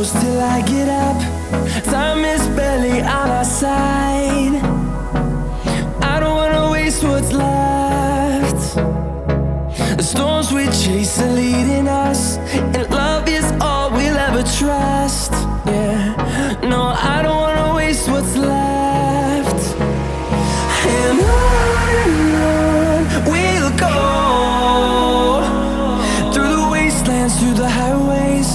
close till I get up. Time is barely on our side. I don't wanna waste what's left. The storms we chase are leading us, and love is all we'll ever trust. Yeah, no, I don't wanna waste what's left. And on we'll go, through the wastelands, through the highways,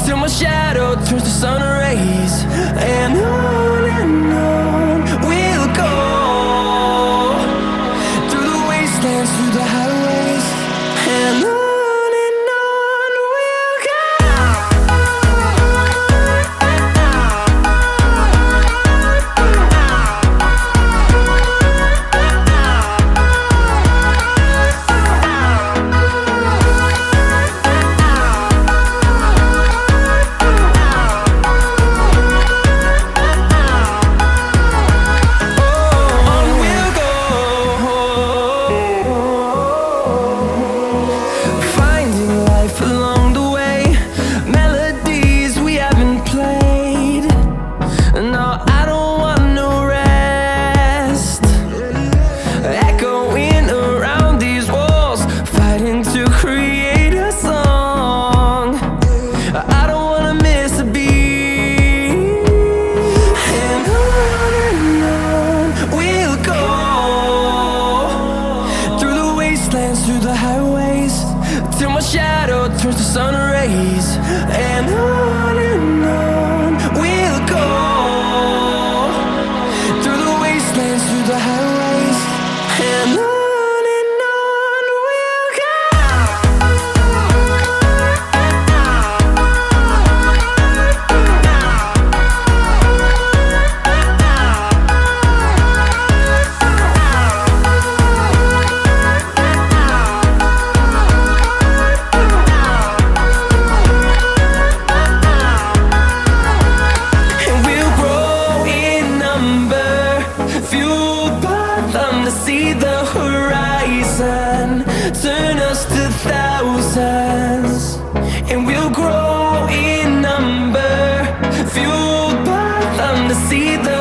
till my shadow turns to sun rays. And on we'll go, through the wastelands, through the highways, and on. Through the highways, till my shadow turns to sun rays. And on we'll go, through the wastelands, through the highways, and on. See the horizon turn us to thousands, and we'll grow in number, fueled by them to see the